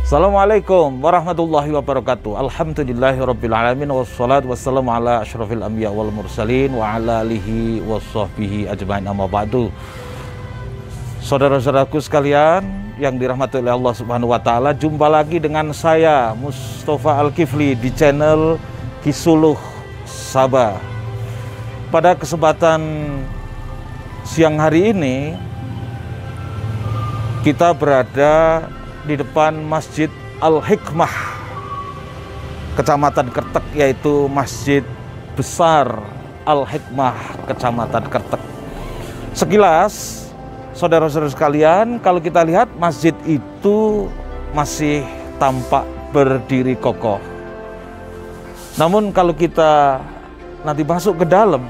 Assalamualaikum warahmatullahi wabarakatuh. Alhamdulillahirabbil alamin wassalatu wassalamu ala asyrafil anbiya wal mursalin wa ala alihi washabbihi ajmain, amma ba'du. Saudara-saudaraku sekalian yang dirahmati oleh Allah Subhanahu wa taala, jumpa lagi dengan saya Mustafa Al-Kifli di channel Kisuluh Sabah. Pada kesempatan siang hari ini kita berada di depan Masjid Al-Hikmah Kecamatan Kertek, yaitu Masjid Besar Al-Hikmah Kecamatan Kertek. Sekilas saudara-saudara sekalian, kalau kita lihat masjid itu masih tampak berdiri kokoh. Namun kalau kita nanti masuk ke dalam,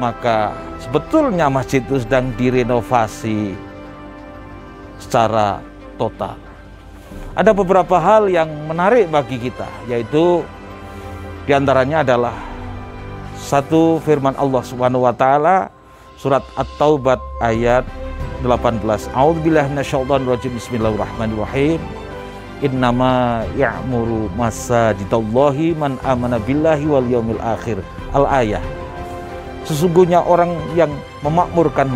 maka sebetulnya masjid itu sedang direnovasi secara total. Ada beberapa hal yang menarik bagi kita, yaitu diantaranya adalah satu firman Allah Subhanahu wa taala surat At-Taubah ayat 18. A'udzubillahi minasyaitonir rajim. Bismillahirrahmanirrahim. Innama ya'muru masajidallahi man amana billahi wal yaumil akhir. Al-ayah. Sesungguhnya orang yang memakmurkan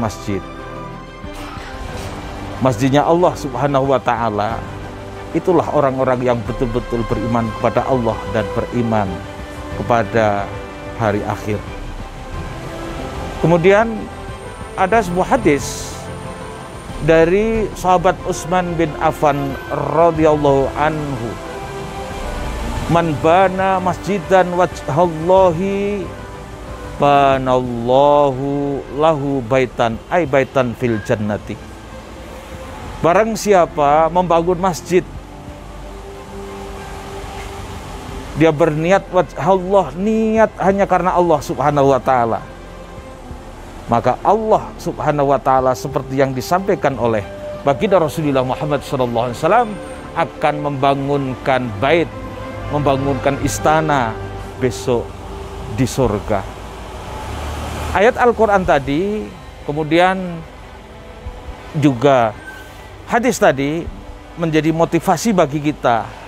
masjidnya Allah Subhanahu wa taala, itulah orang-orang yang betul-betul beriman kepada Allah dan beriman kepada hari akhir. Kemudian ada sebuah hadis dari sahabat Utsman bin Affan radhiyallahu anhu, man bana masjidan wajhallahi banallahu lahu baitan ay baitan fil jannati. Barang siapa membangun masjid, dia berniat wajh Allah, niat hanya karena Allah Subhanahu wa taala, maka Allah Subhanahu wa taala seperti yang disampaikan oleh baginda Rasulullah Muhammad SAW akan membangunkan bait, membangunkan istana besok di surga. Ayat Al-Quran tadi, kemudian juga hadis tadi menjadi motivasi bagi kita.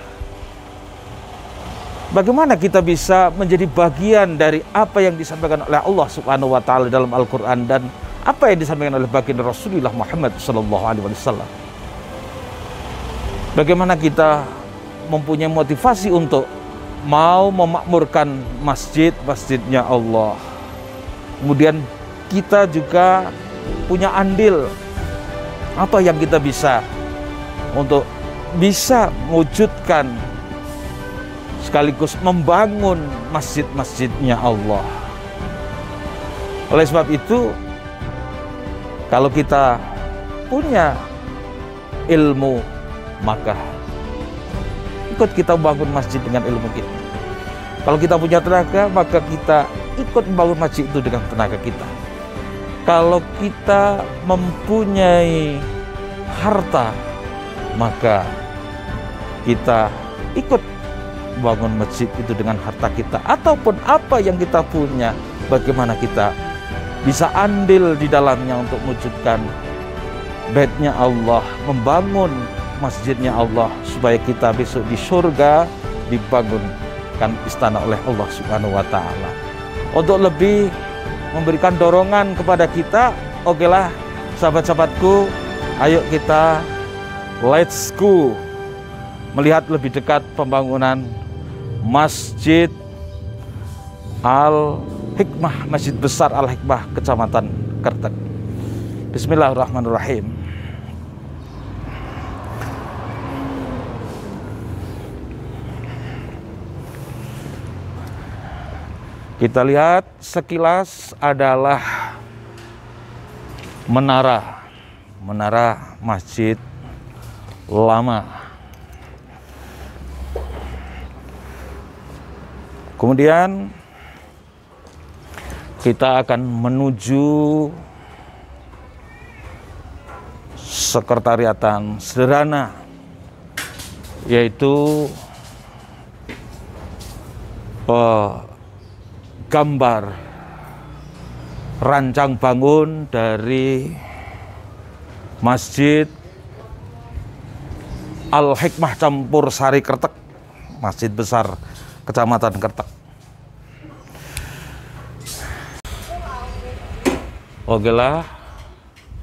Bagaimana kita bisa menjadi bagian dari apa yang disampaikan oleh Allah Subhanahu wa taala dalam Al-Qur'an dan apa yang disampaikan oleh baginda Rasulullah Muhammad SAW. Bagaimana kita mempunyai motivasi untuk mau memakmurkan masjidnya Allah. Kemudian kita juga punya andil apa yang kita bisa untuk bisa mewujudkan sekaligus membangun masjidnya Allah. Oleh sebab itu, kalau kita punya ilmu, maka ikut kita membangun masjid dengan ilmu kita. Kalau kita punya tenaga, maka kita ikut membangun masjid itu dengan tenaga kita. Kalau kita mempunyai harta, maka kita ikut bangun masjid itu dengan harta kita, ataupun apa yang kita punya, bagaimana kita bisa andil di dalamnya untuk mewujudkan baitnya Allah, membangun masjidnya Allah, supaya kita besok di surga dibangunkan istana oleh Allah Subhanahu wa taala. Untuk lebih memberikan dorongan kepada kita, okelah sahabat-sahabatku, ayo kita let's go melihat lebih dekat pembangunan Masjid Al-Hikmah, Masjid Besar Al-Hikmah Kecamatan Kertek. Bismillahirrahmanirrahim. Kita lihat sekilas adalah menara masjid lama. Kemudian kita akan menuju sekretariatan sederhana, yaitu gambar rancang bangun dari Masjid Al-Hikmah Campur Sari Kertek, Masjid Besar Kecamatan Kertek. Oke lah,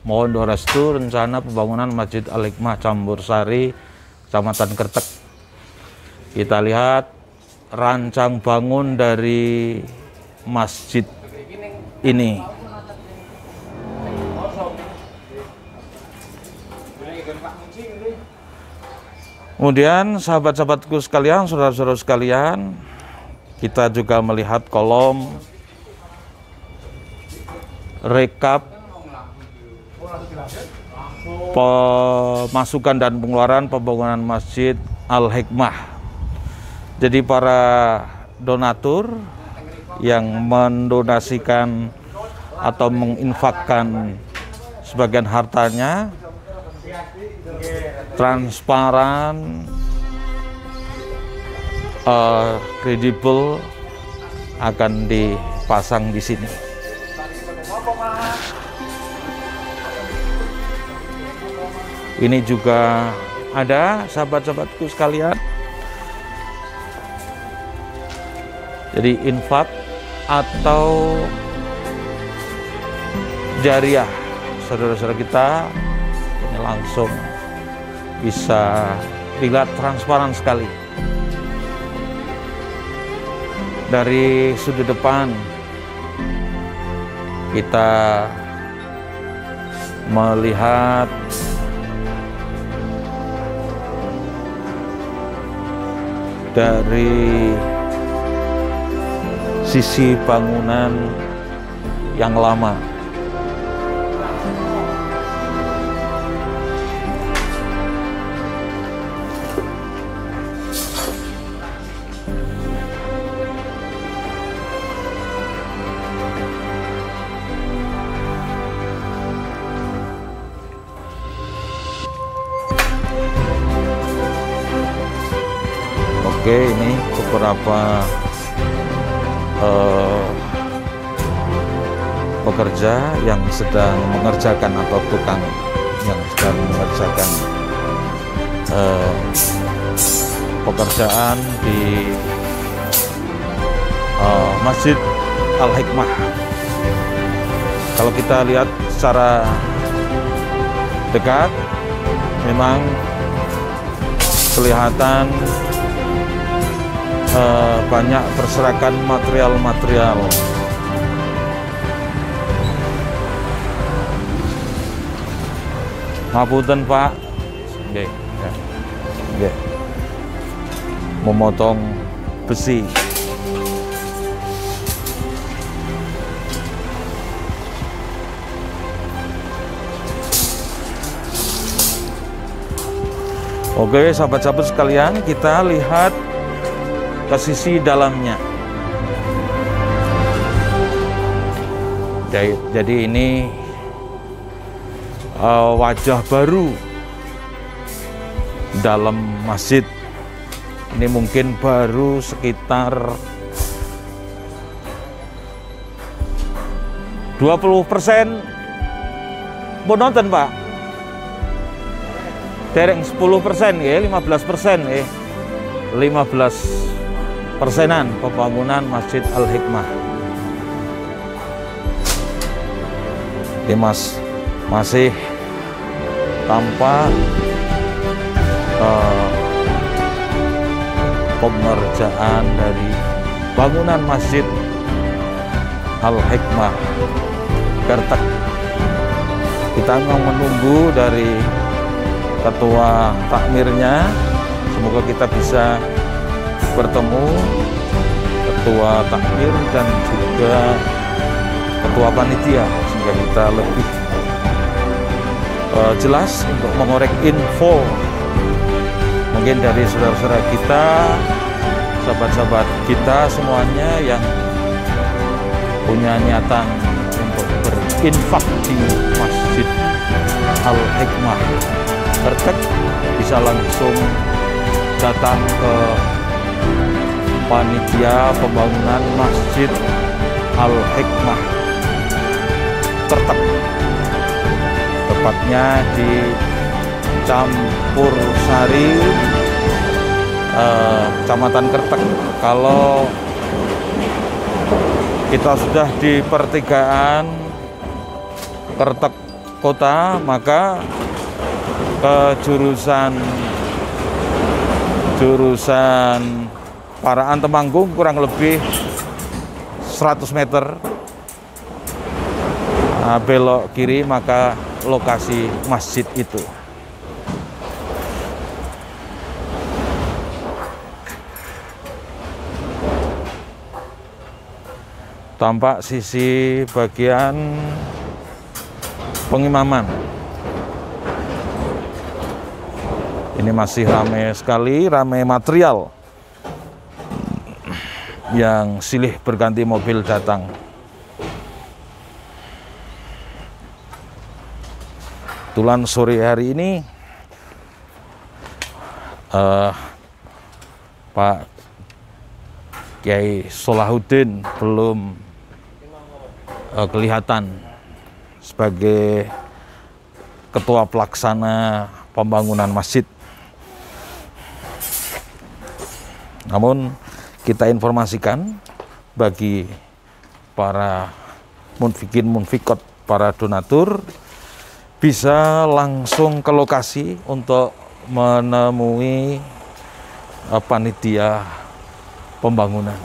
mohon doa restu rencana pembangunan Masjid Al-Hikmah Campur Sari Kecamatan Kertek. Kita lihat rancang bangun dari masjid ini. Kemudian sahabat-sahabatku sekalian, saudara-saudara sekalian, kita juga melihat kolom rekap pemasukan dan pengeluaran pembangunan Masjid Al-Hikmah. Jadi para donatur yang mendonasikan atau menginfakkan sebagian hartanya transparan, kredibel, akan dipasang di sini. Ini juga ada sahabat-sahabatku sekalian. Jadi infak atau jariah saudara-saudara kita ini langsung bisa dilihat transparan sekali. Dari sudut depan kita melihat dari sisi bangunan yang lama. Oke, ini beberapa pekerja yang sedang mengerjakan atau tukang yang sedang mengerjakan pekerjaan di Masjid Al-Hikmah. Kalau kita lihat secara dekat, memang kelihatan banyak berserakan material-material. Ngapunten Pak, nggih, memotong besi. Oke, sahabat-sahabat sekalian, kita lihat ke sisi dalamnya. Jadi ini wajah baru dalam masjid. Ini mungkin baru sekitar 20% nonton Pak. Dereng 10% ya, 15% ya. 15%-an pembangunan Masjid Al-Hikmah. Ini masih tanpa pengerjaan dari bangunan Masjid Al-Hikmah Kertek. Kita mau menunggu dari ketua takmirnya. Semoga kita bisa bertemu ketua takmir dan juga ketua panitia sehingga kita lebih jelas untuk mengorek info mungkin dari saudara-saudara kita, sahabat-sahabat kita semuanya yang punya niatan untuk berinfak di Masjid Al-Hikmah Kertek bisa langsung datang ke panitia pembangunan Masjid Al-Hikmah Kertek, tepatnya di Campursari, Kecamatan Kertek. Kalau kita sudah di pertigaan Kertek Kota, maka ke jurusan Paraan Temanggung kurang lebih 100 meter. Nah, belok kiri maka lokasi masjid itu. Tampak sisi bagian pengimaman. Ini masih ramai sekali, ramai material yang silih berganti mobil datang. Kebetulan sore hari ini Pak Kiai Solahuddin belum kelihatan sebagai ketua pelaksana pembangunan masjid. Namun kita informasikan bagi para munfikin munfikot, para donatur, bisa langsung ke lokasi untuk menemui panitia pembangunan.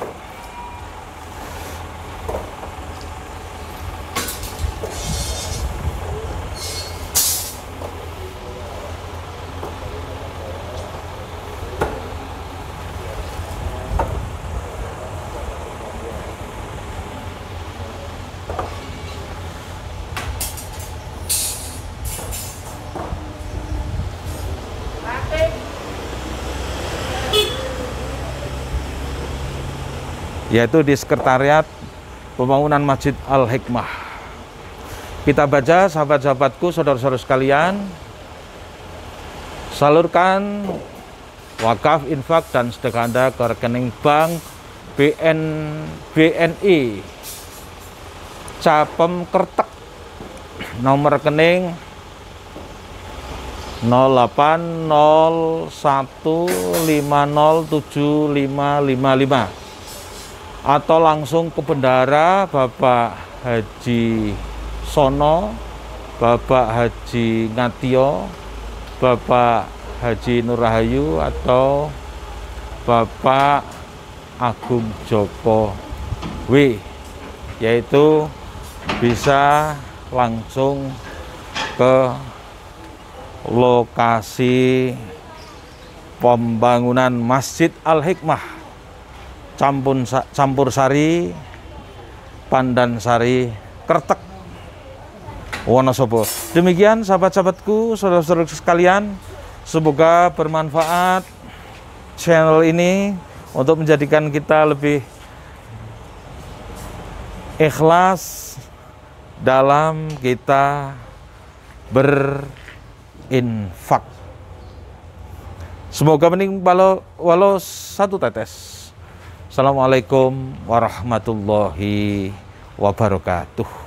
Yaitu di Sekretariat Pembangunan Masjid Al-Hikmah. Kita baca, sahabat-sahabatku, saudara-saudara sekalian, salurkan wakaf, infak, dan sedekah Anda ke rekening bank BNI Capem Kertek, nomor rekening 0801507555, atau langsung ke bendara Bapak Haji Sono, Bapak Haji Ngatio, Bapak Haji Nurrahayu, atau Bapak Agung Joko W, yaitu bisa langsung ke lokasi pembangunan Masjid Al-Hikmah Campursari, Pandansari, Kertek, Wonosobo. Demikian sahabat-sahabatku, saudara-saudara sekalian, semoga bermanfaat channel ini untuk menjadikan kita lebih ikhlas dalam kita berinfak. Semoga menimbang walau satu tetes. Assalamualaikum warahmatullahi wabarakatuh.